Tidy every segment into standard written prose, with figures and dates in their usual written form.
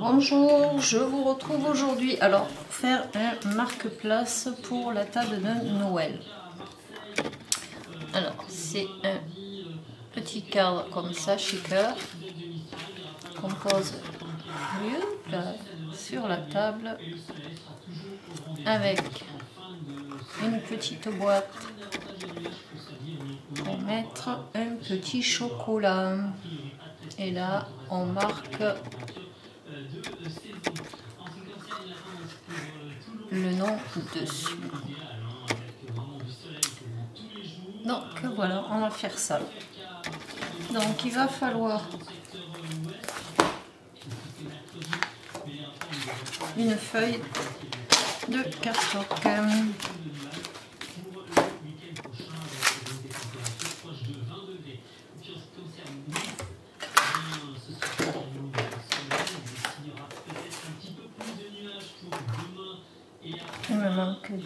Bonjour, je vous retrouve aujourd'hui alors pour faire un marque-place pour la table de Noël. Alors c'est un petit cadre comme ça, shaker, qu'on pose là, sur la table avec une petite boîte pour mettre un petit chocolat. Et là on marque le nom dessus. Donc voilà, on va faire ça. Donc il va falloir une feuille de carton. Il me manque des...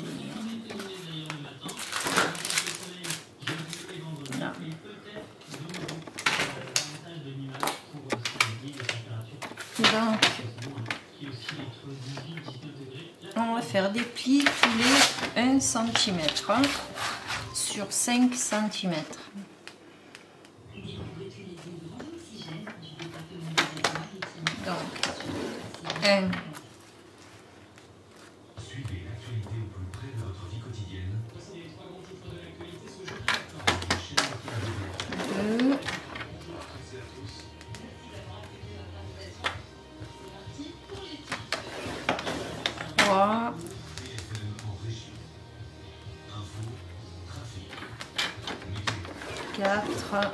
Là. Donc, on va faire des plis tous les 1 cm sur 5 cm. Donc, 1, 2, 3, 4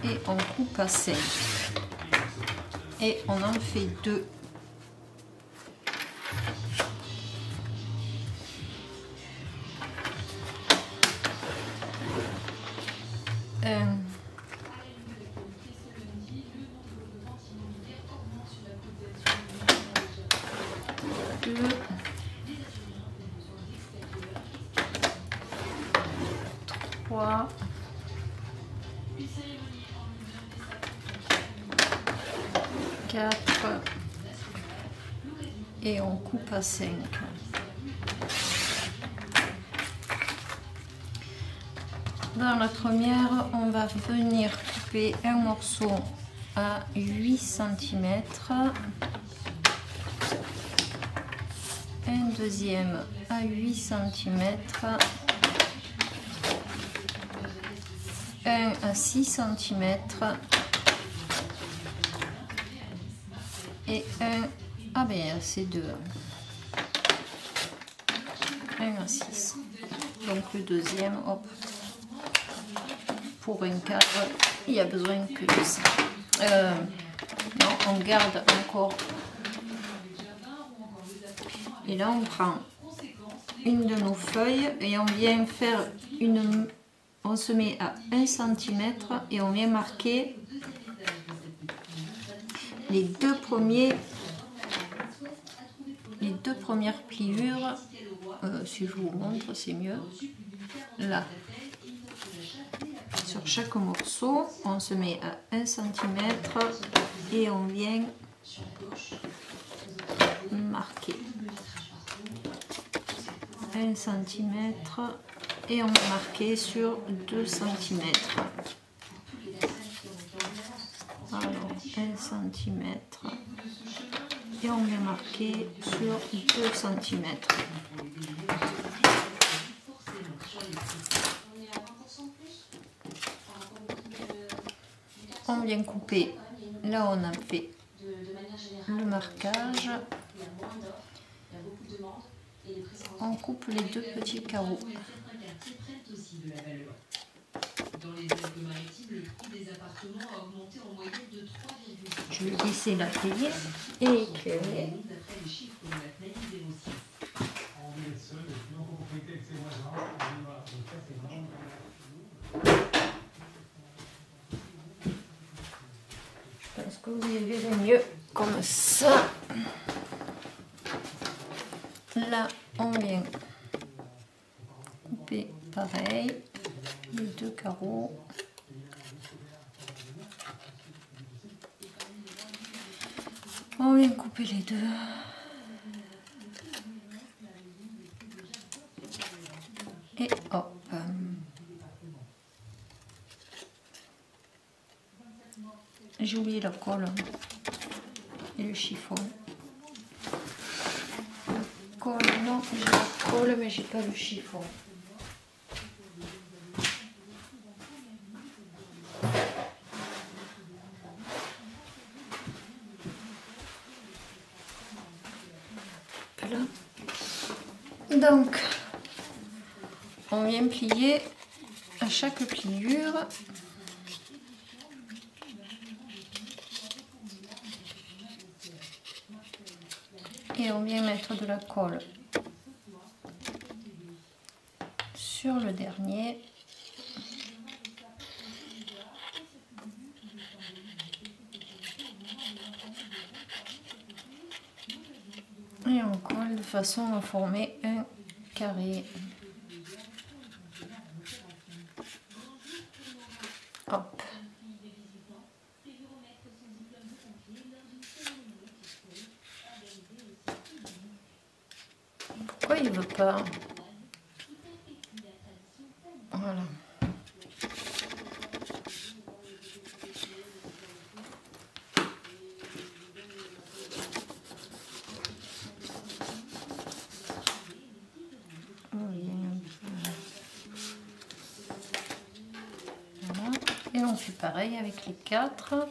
et on coupe à 5 et on en fait 2. Un, 2, 3, 4 et on coupe à 5. Dans la première, on va venir couper un morceau à 8 cm, un deuxième à 8 cm, un à 6 cm et un, ah ben c'est 2, un à 6. Donc le deuxième, hop, pour un cadre, il n'y a besoin que de ça. Non, on garde encore. Et là, on prend une de nos feuilles et on vient faire une... On se met à 1 cm et on vient marquer les deux premières pliures. Si je vous montre, c'est mieux. Là. Sur chaque morceau, on se met à 1 cm et on vient marquer 1 cm et on va marquer sur 2 cm. Alors 1 cm et on vient marquer sur 2 cm. On vient couper, là on a fait le marquage, on coupe les deux petits carreaux. Je vais laisser la télé et éclairer. Je pense que vous y verrez mieux comme ça. Là, on vient couper pareil les deux carreaux. On vient couper les deux. Et hop. J'ai oublié la colle et le chiffon. Colle, non, j'ai la colle mais j'ai pas le chiffon. Voilà. Donc, on vient plier à chaque pliure. Et on vient mettre de la colle sur le dernier. Et on colle de façon à former un carré. Hop. Pourquoi il veut pas? Voilà. Voilà. Et on fait pareil avec les 4.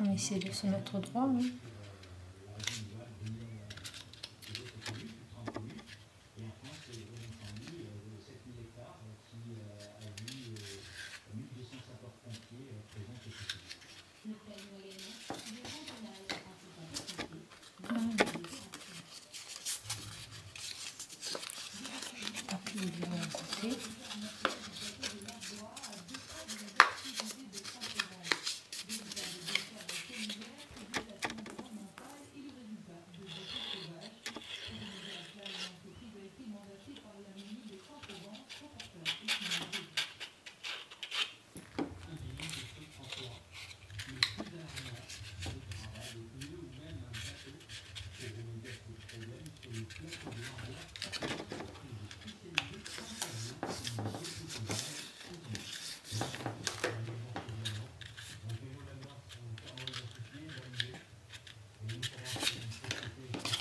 On essaie de se mettre droit. Hein.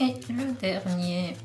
Et le dernier.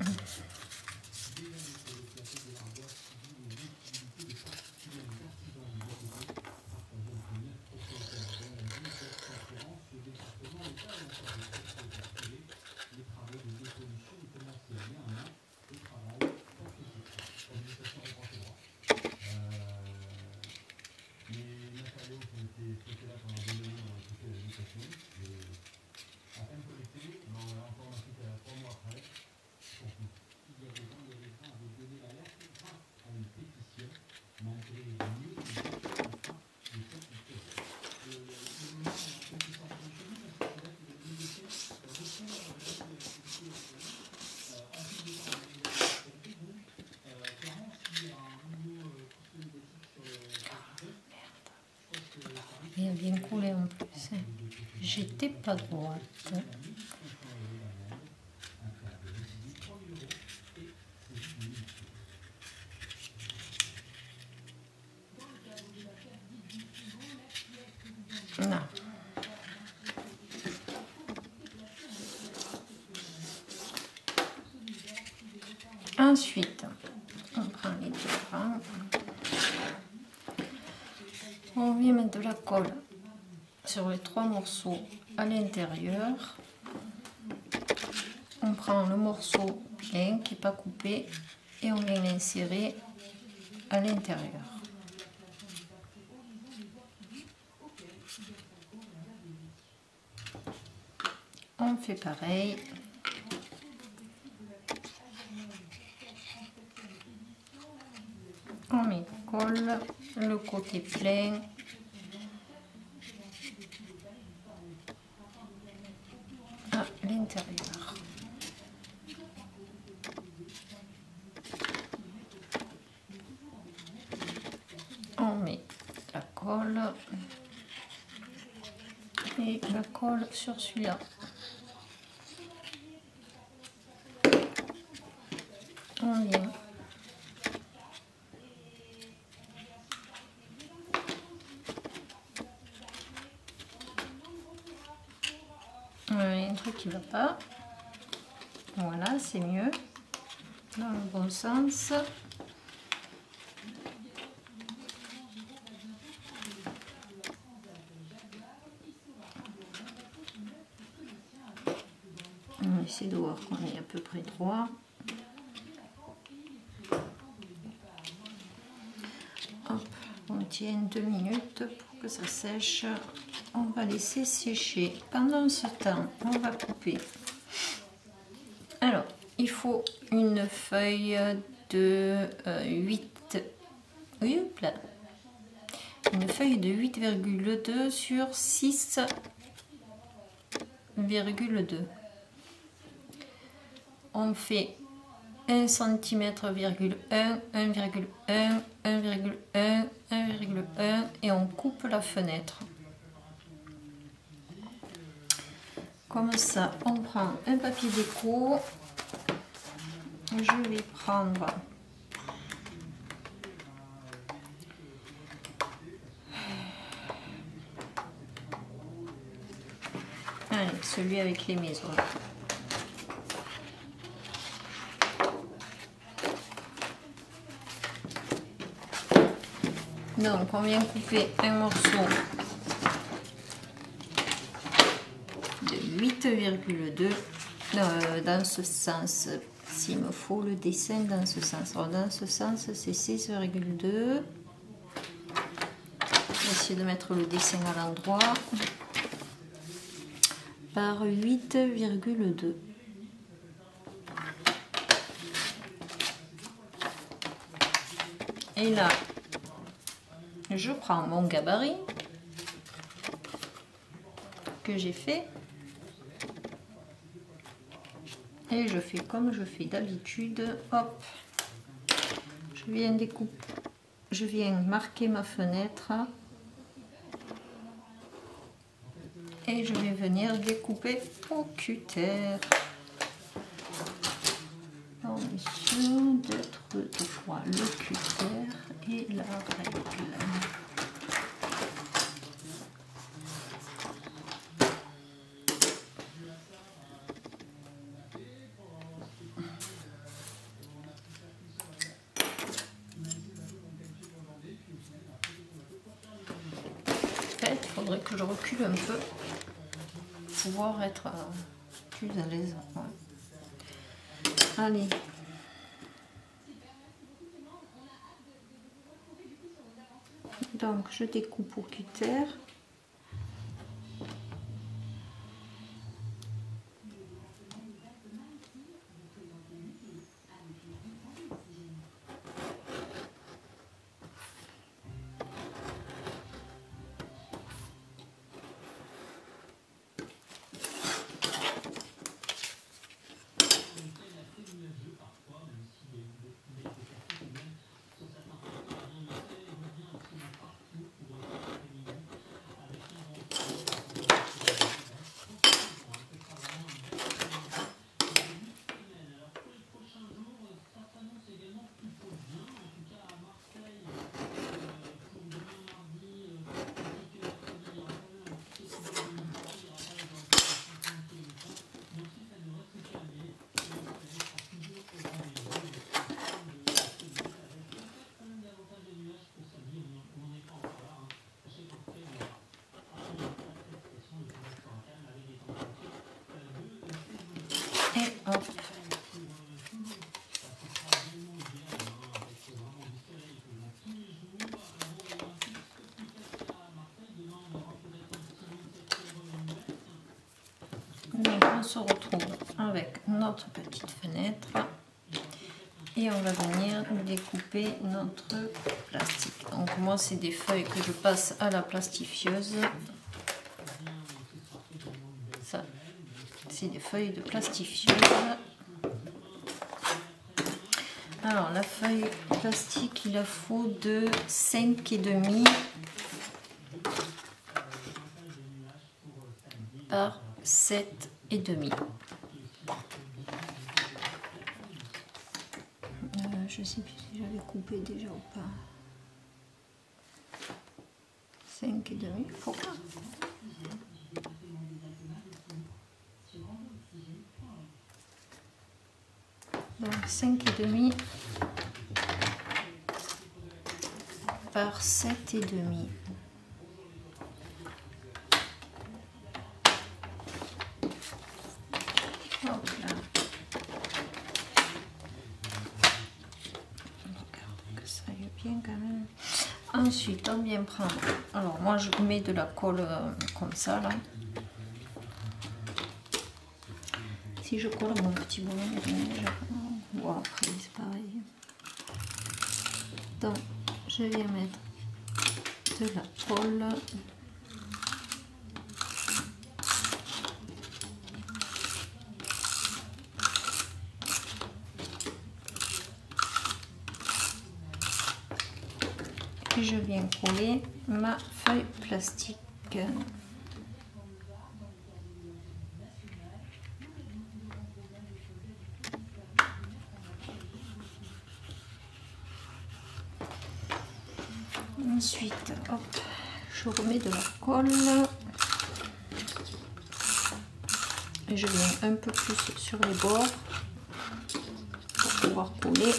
Il a bien coulé en plus. J'étais pas droite. Non. Ensuite, on prend les deux rangs. On vient mettre de la colle sur les 3 morceaux à l'intérieur. on prend le morceau plein qui n'est pas coupé et on vient l'insérer à l'intérieur. On fait pareil. On met colle, le côté plein. À l'intérieur. On met la colle et la colle sur celui-là. On vient un truc qui va pas. Voilà, c'est mieux. Dans le bon sens. On va essayer de voir qu'on est à peu près droit. Hop, on tient 2 minutes pour que ça sèche. On va laisser sécher. Pendant ce temps, on va couper. Alors, il faut une feuille de 8. Oui, là. Une feuille de 8,2 sur 6,2. On fait 1 cm, 1,1, 1,1, 1,1, 1,1 et on coupe la fenêtre. Comme ça, on prend un papier déco. Je vais prendre celui avec les maisons. Donc on vient couper un morceau de 8,2 dans ce sens. S'il me faut le dessin dans ce sens. Alors dans ce sens c'est 6,2. Je vais essayer de mettre le dessin à l'endroit. Par 8,2. Et là, je prends mon gabarit que j'ai fait et je fais comme je fais d'habitude. Hop, je viens découper, je viens marquer ma fenêtre et je vais venir découper au cutter. Attention d'être deux fois le cutter et la règle. Il faudrait que je recule un peu pour pouvoir être plus à l'aise. Ouais. Allez. Donc je découpe au cutter. Donc on se retrouve avec notre petite fenêtre et on va venir découper notre plastique. Donc moi c'est des feuilles que je passe à la plastifieuse. Ça, c'est des feuilles de plastifieuse. Alors la feuille plastique, il la faut de 5,5 par 7,5. Je sais plus si j'avais coupé déjà ou pas. 5,5, faut pas. Donc 5,5 par 7,5. Hop là. Que ça aille bien quand même. Ensuite, on vient prendre. Alors moi je mets de la colle comme ça là. Si je colle mon petit bonhomme de neige, bon après c'est pareil. Donc je viens mettre de la colle. Et je viens coller ma feuille plastique. Ensuite, hop, je remets de la colle et je viens un peu plus sur les bords pour pouvoir coller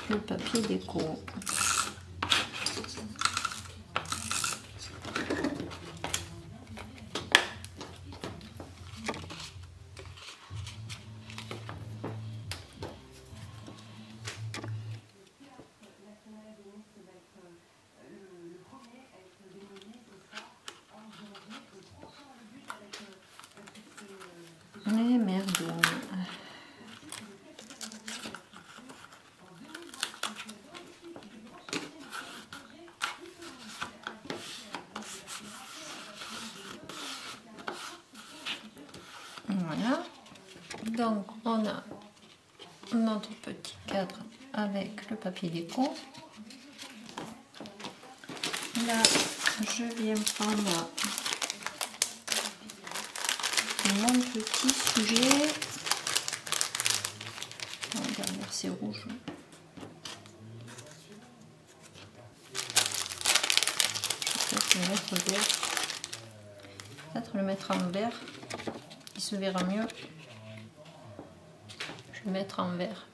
le papier déco. Mais merde. Voilà. Donc on a notre petit cadre avec le papier déco. Là, je viens prendre mon petit sujet. Derrière c'est rouge. Je vais peut-être le mettre vert. Peut-être le mettre en vert. Il se verra mieux. Je vais le mettre en vert.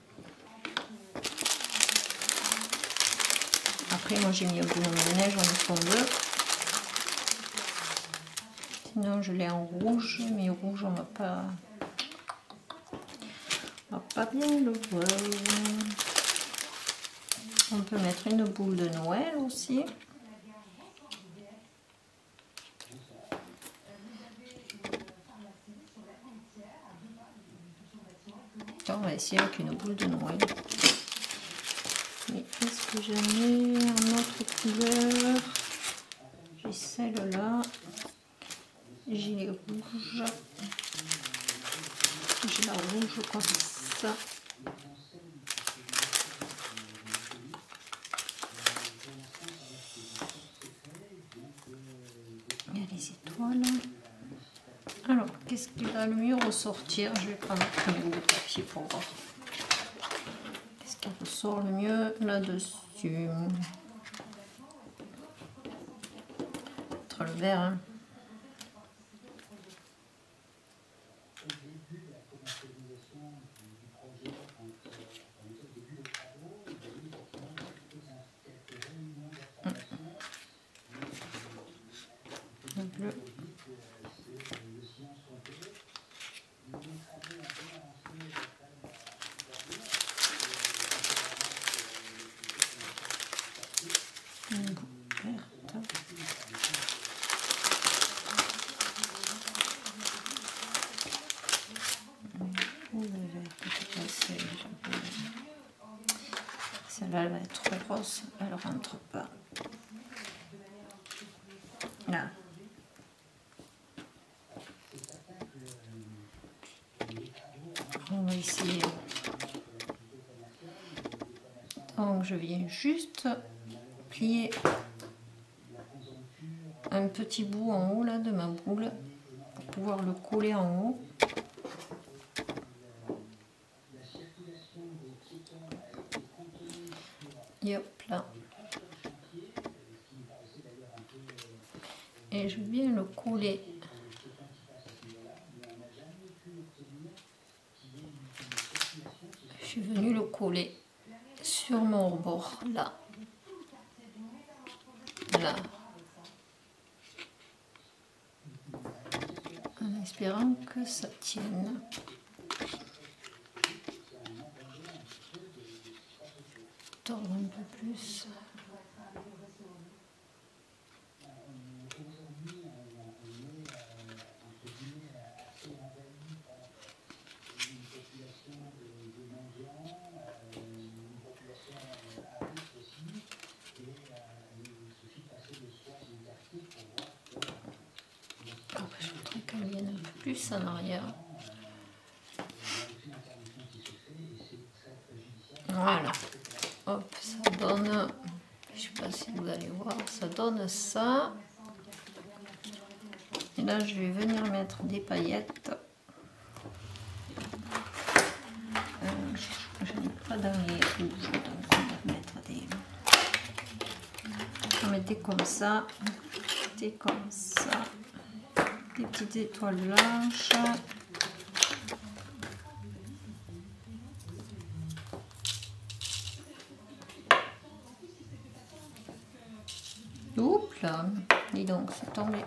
Après moi j'ai mis un bonhomme de neige en fond bleu. Sinon je l'ai en rouge, mais rouge on va pas bien le voir. On peut mettre une boule de Noël aussi. On va essayer avec une boule de Noël. Mais est-ce que j'en ai en autre couleur? J'ai celle-là. J'ai les rouges. J'ai la rouge comme ça. Il y a les étoiles. Alors, qu'est-ce qui va le mieux ressortir? Je vais prendre un bout de papier pour voir. Qu'est-ce qui ressort le mieux là-dessus? Peut-être le vert, hein. Le bleu. Là, elle va être trop grosse, elle rentre pas. Là. On va essayer. Donc, je viens juste plier un petit bout en haut là de ma boule pour pouvoir le coller en haut. Et hop là. Et je viens le coller. Je suis venue le coller sur mon rebord là. Là. En espérant que ça tienne. Tordre un peu plus. Je voudrais qu'elle vienne un peu plus en arrière. Voilà. Hop, ça donne, je sais pas si vous allez voir, ça donne ça. Et là, je vais venir mettre des paillettes. Je n'ai pas dans les rouges, donc on va mettre des... On va mettre comme ça, des comme ça, des petites étoiles blanches. Oups là, dis donc, c'est tombé.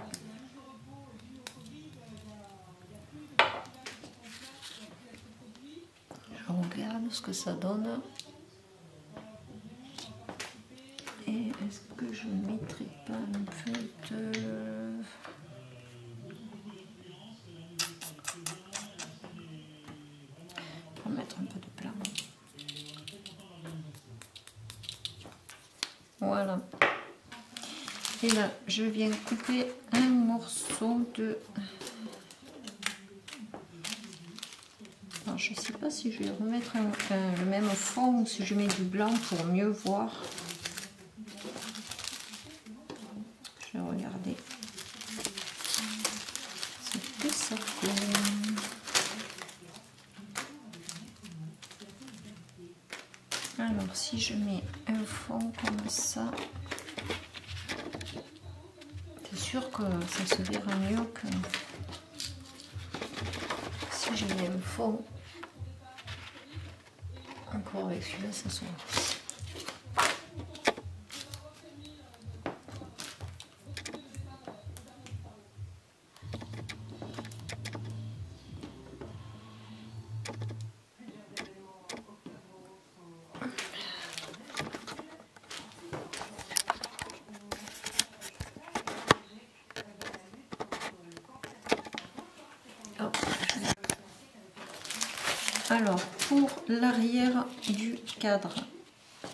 Je regarde ce que ça donne. Et est-ce que je ne mettrai pas un peu de... Pour mettre un peu de blanc. Voilà. Et là, je viens couper un morceau de... Alors, je ne sais pas si je vais remettre le même fond ou si je mets du blanc pour mieux voir. Je vais regarder. C'est que ça fait. Alors, si je mets un fond comme ça, c'est sûr que ça se verra mieux que si je mets un fond. Encore avec celui-là, ça se voit. Alors, pour l'arrière du cadre,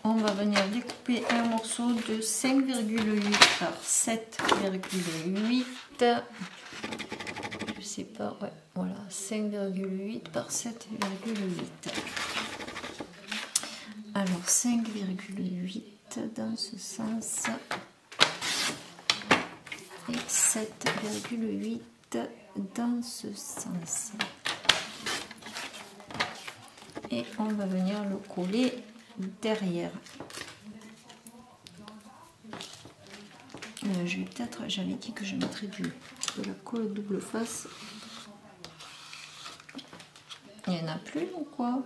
on va venir découper un morceau de 5,8 par 7,8. Je sais pas, ouais, voilà, 5,8 par 7,8. Alors, 5,8 dans ce sens et 7,8 dans ce sens. Et on va venir le coller derrière. Je vais peut-être, j'avais dit que je mettrais de la colle double face. Il n'y en a plus ou quoi?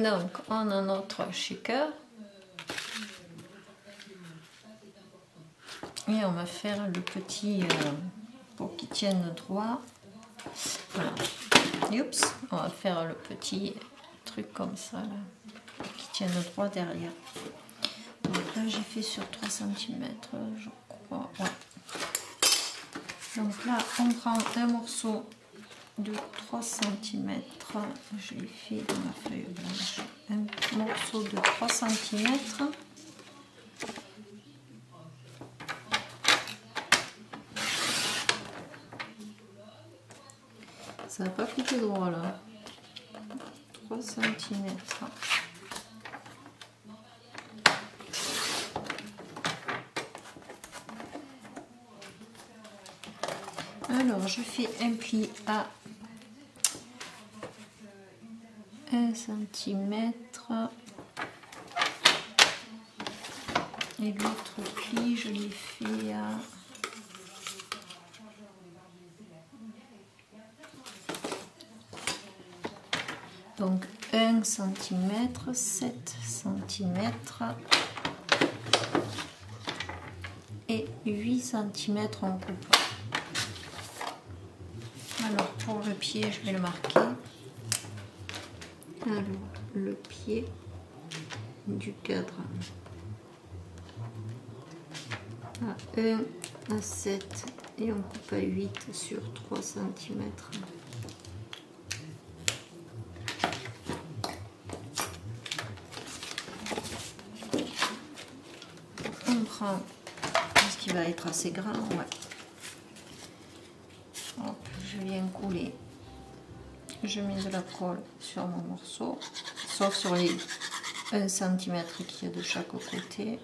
Donc, on a notre shaker. Et on va faire le petit pour qu'il tienne droit. Voilà. Oups, on va faire le petit truc comme ça, là, pour qu'il tienne droit derrière. Donc là, j'ai fait sur 3 cm, je crois. Ouais. Donc là, on prend un morceau de 3 cm. Je l'ai fait dans ma feuille blanche. Un morceau de 3 cm. Ça va pas coupé droit là. 3 cm. Alors, je fais un pli à 1 cm. Et l'autre pli, je l'ai fait à... Donc 1 cm, 7 cm et 8 cm en coupe. Alors pour le pied, je vais le marquer. Alors le pied du cadre à 1 à 7 et on coupe à 8 sur 3 cm. On prend ce qui va être assez grand, ouais. Hop, je viens couler. Je mets de la colle sur mon morceau, sauf sur les 1 cm qu'il y a de chaque côté.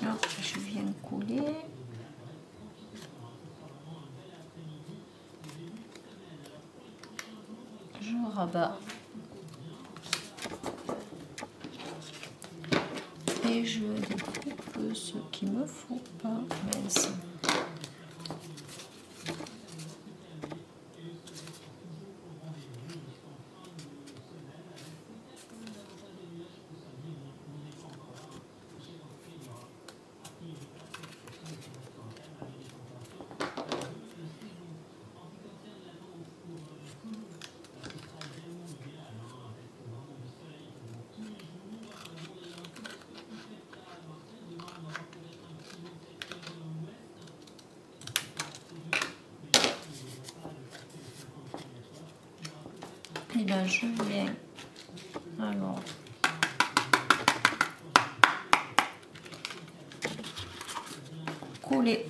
Hop, je viens couler. Je rabats. Et je découpe ce qu'il me faut pas. Mince. Et là, je viens alors coller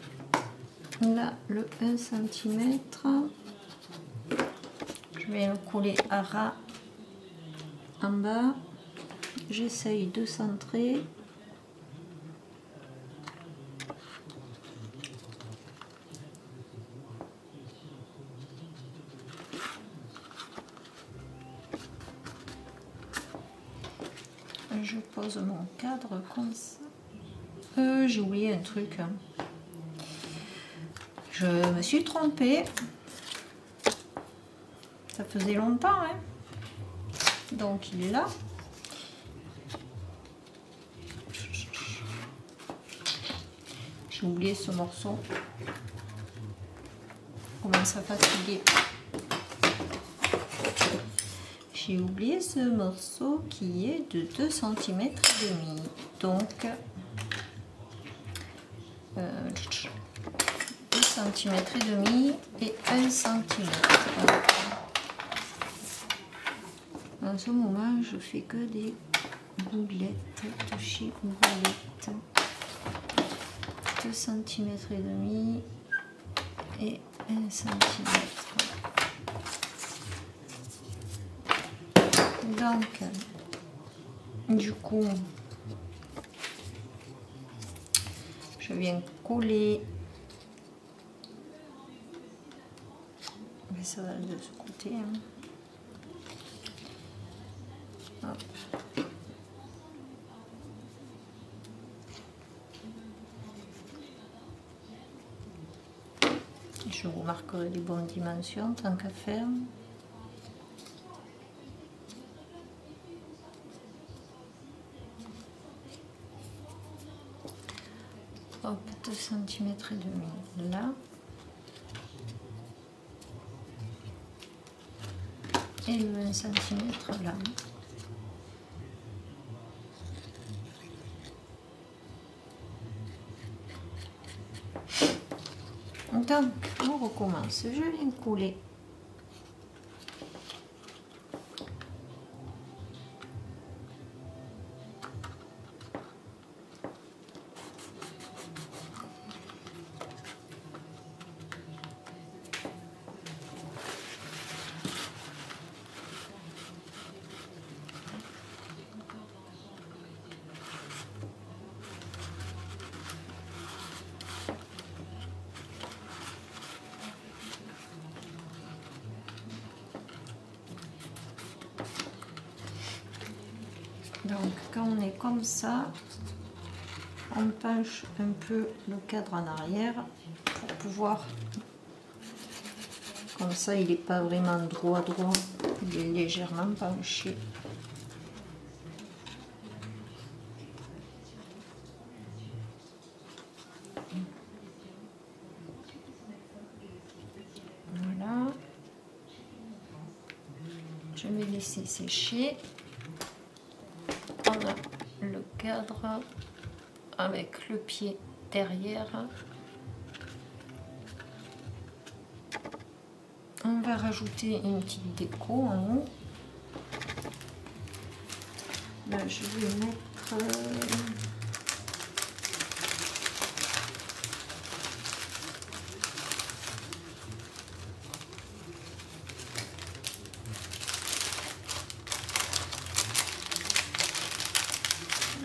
là le 1 cm. Je vais le coller à ras en bas. J'essaye de centrer. Je pose mon cadre comme ça. J'ai oublié un truc. Je me suis trompée. Ça faisait longtemps, hein. Donc il est là. J'ai oublié ce morceau. Comment ça fatiguer. J'ai oublié ce morceau qui est de 2 cm et demi. Donc 2 cm et demi et 1 cm. En ce moment, je fais que des boulettes, toucher boulettes. 2 cm et demi et 1 cm. Donc, du coup, je viens coller. Mais ça va de ce côté. Hein. Hop. vous marquerez les bonnes dimensions tant qu'à faire. Hop, 2 cm et demi là. Et le 20 cm là. Donc, on recommence. Je viens couler. Donc quand on est comme ça, on penche un peu le cadre en arrière pour pouvoir, comme ça il n'est pas vraiment droit, il est légèrement penché. Voilà. Je vais laisser sécher. On a le cadre avec le pied derrière. On va rajouter une petite déco en haut. Là, je vais mettre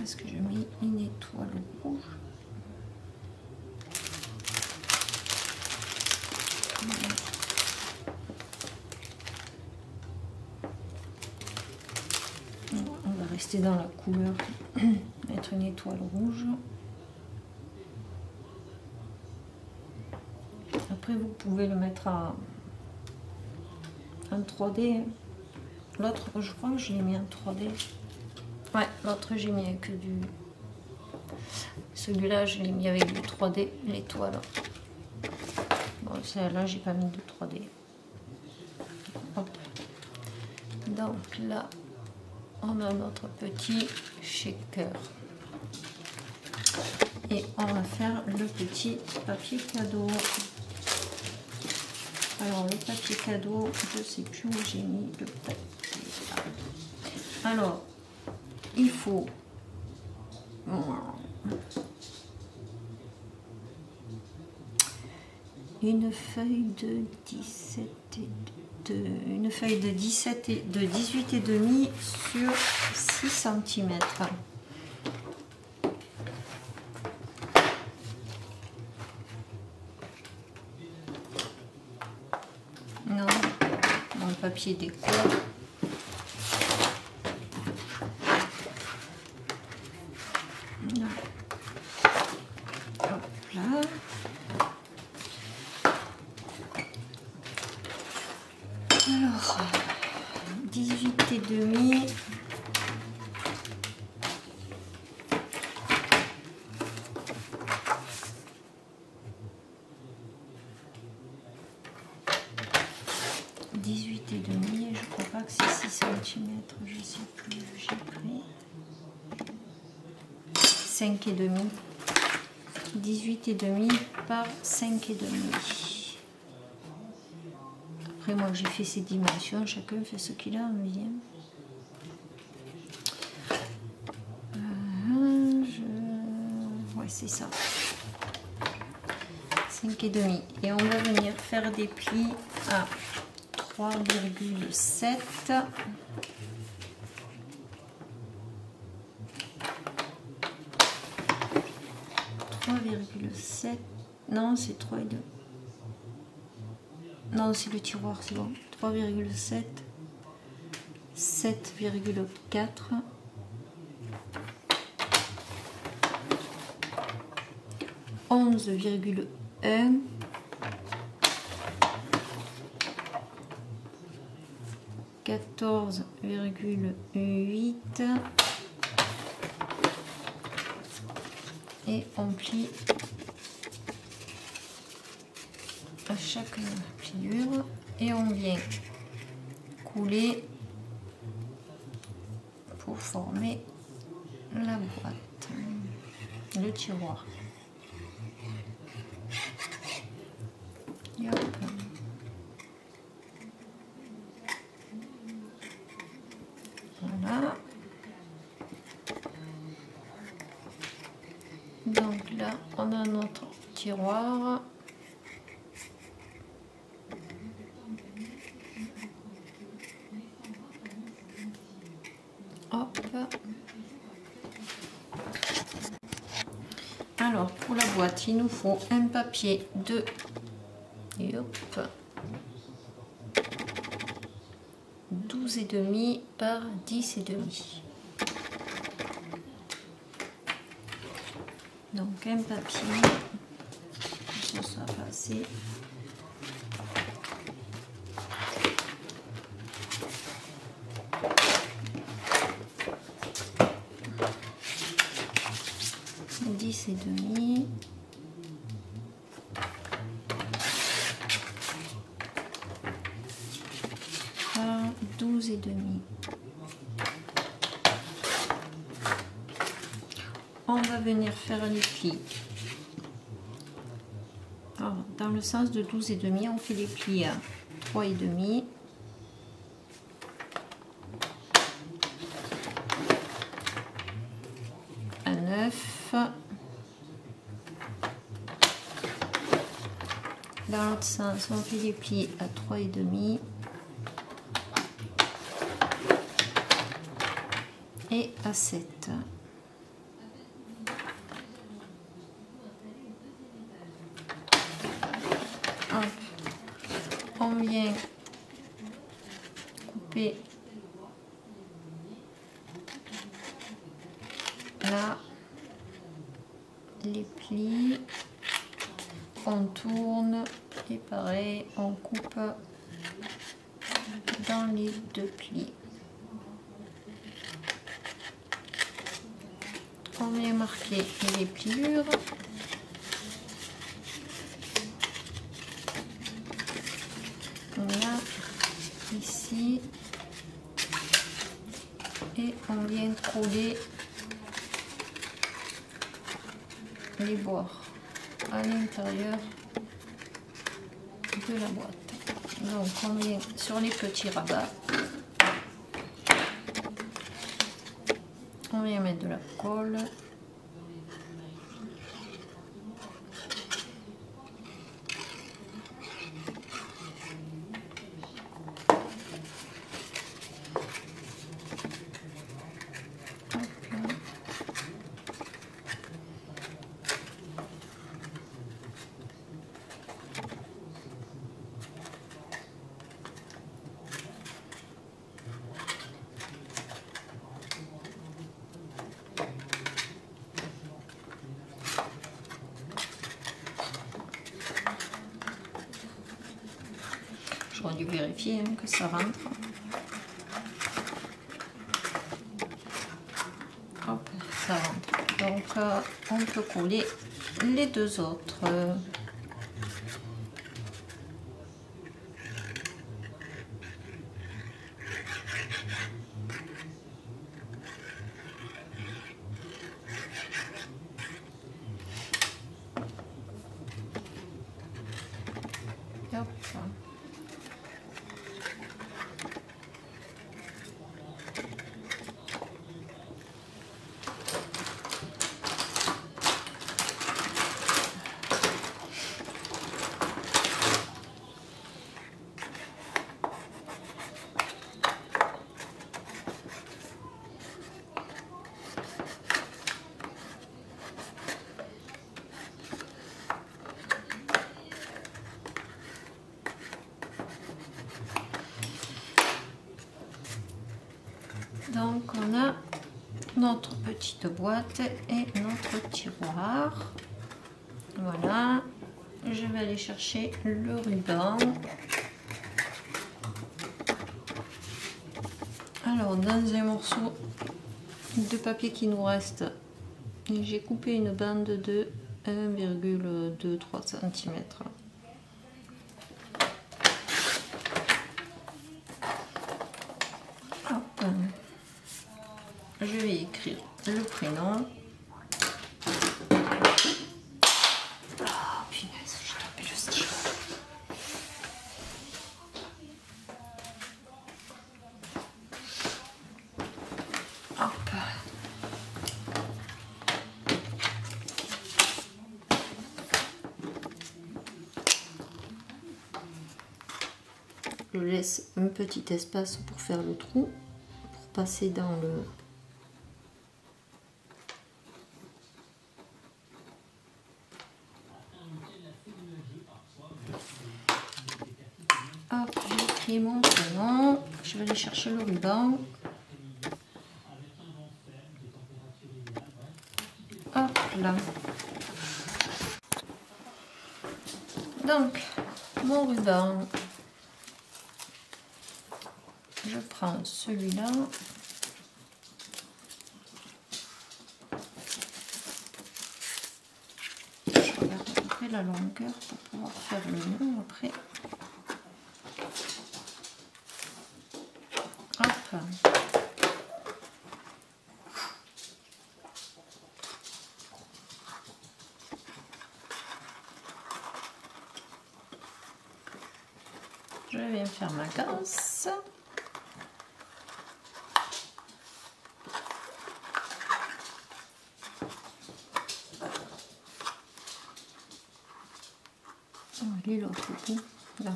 est-ce que je mets une étoile rouge? On va rester dans la couleur, mettre une étoile rouge. Après vous pouvez le mettre en 3D. L'autre, je crois que je l'ai mis en 3D. Ouais, l'autre j'ai mis avec du... Celui-là je l'ai mis avec du 3D, l'étoile. Bon, celle-là j'ai pas mis de 3D. Hop. Donc là, on a notre petit shaker. Et on va faire le petit papier cadeau. Alors le papier cadeau, je sais plus où j'ai mis le papier. Alors, il faut une feuille de 17 une feuille de 18 et demi sur 6 cm. Non, mon papier déco. Hop là. Alors, 18 et demi. Je crois pas que c'est 6 cm, je sais plus, j'ai pris 5 et demi. 18 et demi par 5 et demi. Après moi j'ai fait ces dimensions, chacun fait ce qu'il a envie. Ouais, c'est ça. 5 et demi. Et on va venir faire des plis à 3,7. 3,7. Non, c'est 3,2. Non, c'est le tiroir, c'est bon. 3,7. 7,4. 11,1. 14,8 et on plie à chaque pliure et on vient couler pour former la boîte, le tiroir. Et hop. Voilà. Donc là, on a notre tiroir. Hop. Alors pour la boîte, il nous faut un papier de et hop, 12,5 par 10,5. Donc un papier, ça sera passé. Et demi. Par 12,5. On va venir faire les plis. Alors, dans le sens de 12,5, on fait les plis à 3,5. À 9. Dans l'autre sens, on fait les plis à 3,5 et à 7. Hop. On vient couper là les plis. On tourne et pareil, on coupe dans les deux plis. On vient marquer les pliures. Là, ici. Et on vient coller les bords à l'intérieur de la boîte. Donc on vient sur les petits rabats, on vient mettre de la colle. J'aurais dû vérifier que ça rentre. Hop, ça rentre. Donc on peut coller les deux autres. Hop. Donc on a notre petite boîte et notre tiroir. Voilà, je vais aller chercher le ruban. Alors, dans un morceau de papier qui nous reste, j'ai coupé une bande de 1,23 cm. Hop. Je vais écrire le prénom. Oh punaise, j'ai tapé le stylo. Hop. Je laisse un petit espace pour faire le trou, pour passer dans le... Hop, j'écris mon prénom. Je vais aller chercher le ruban. Hop là. Donc, mon ruban. Je prends celui-là. Je regarde à peu près la longueur pour pouvoir faire le nœud après. Hop. Je viens faire ma casse. Allez, l'autre bout, là.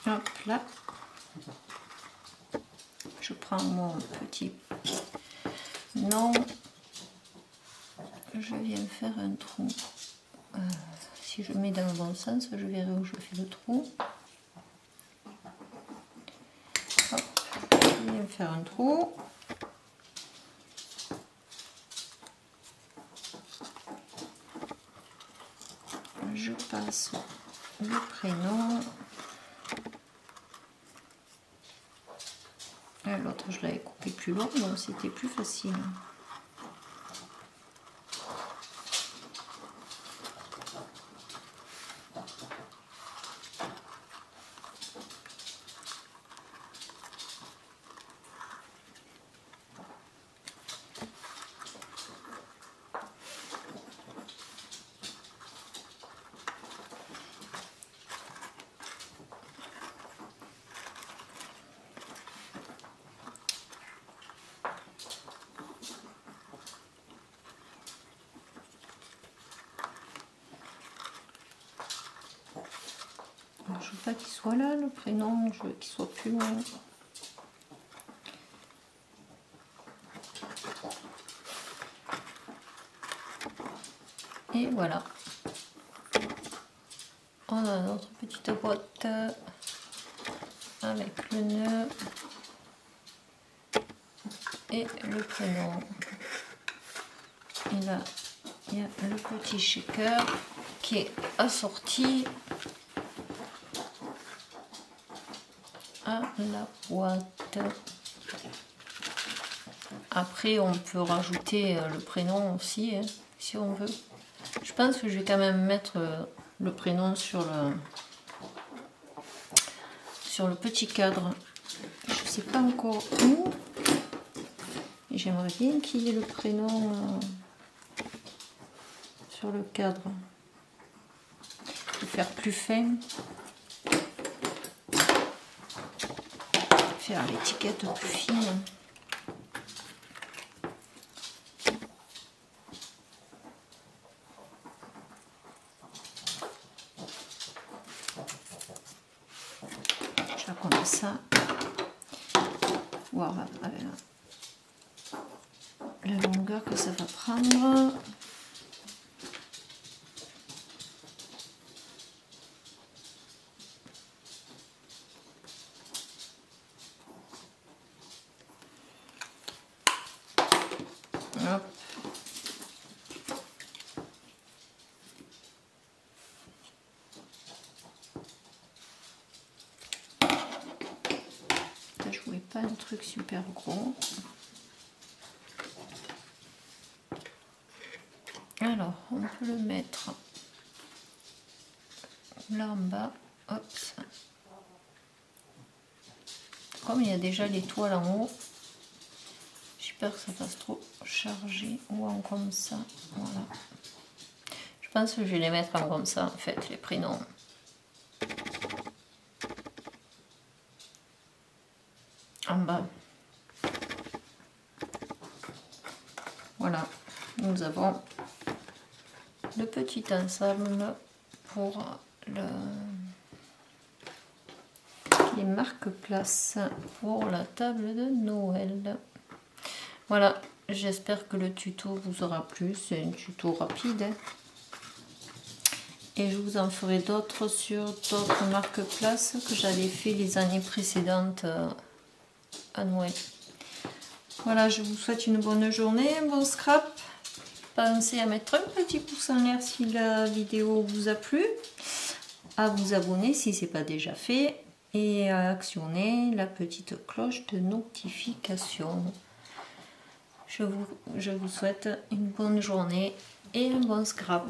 Hop là. Je prends mon petit nom. Je viens faire un trou. Si je mets dans le bon sens, je verrai où je fais le trou. Hop. Je viens faire un trou. Je passe le prénom. L'autre, je l'avais coupé plus long, donc c'était plus facile. Je veux pas qu'il soit là, le prénom, je veux qu'il soit plus loin. Et voilà. On a notre petite boîte avec le nœud et le prénom. Et là, il y a le petit shaker qui est assorti à la boîte. Après, on peut rajouter le prénom aussi, hein, si on veut. Je pense que je vais quand même mettre le prénom sur le petit cadre. Je ne sais pas encore où. J'aimerais bien qu'il y ait le prénom sur le cadre. Je vais faire plus fin. Faire l'étiquette plus fine. Comme ça, voir avec la longueur que ça va prendre. Hop. pas de truc super gros. Alors, on peut le mettre là en bas. Hop. Comme il y a déjà l'étoile en haut, j'ai peur que ça fasse trop chargé ou en comme ça. Voilà. Je pense que je vais les mettre en comme ça, en fait, les prénoms. En bas. Voilà. Nous avons le petit ensemble pour les marque-places pour la table de Noël. Voilà, j'espère que le tuto vous aura plu. C'est un tuto rapide. Et je vous en ferai d'autres sur d'autres marque-places que j'avais fait les années précédentes à Noël. Voilà, je vous souhaite une bonne journée, un bon scrap. Pensez à mettre un petit pouce en l'air si la vidéo vous a plu, à vous abonner si ce n'est pas déjà fait et à actionner la petite cloche de notification. Je vous souhaite une bonne journée et un bon scrap.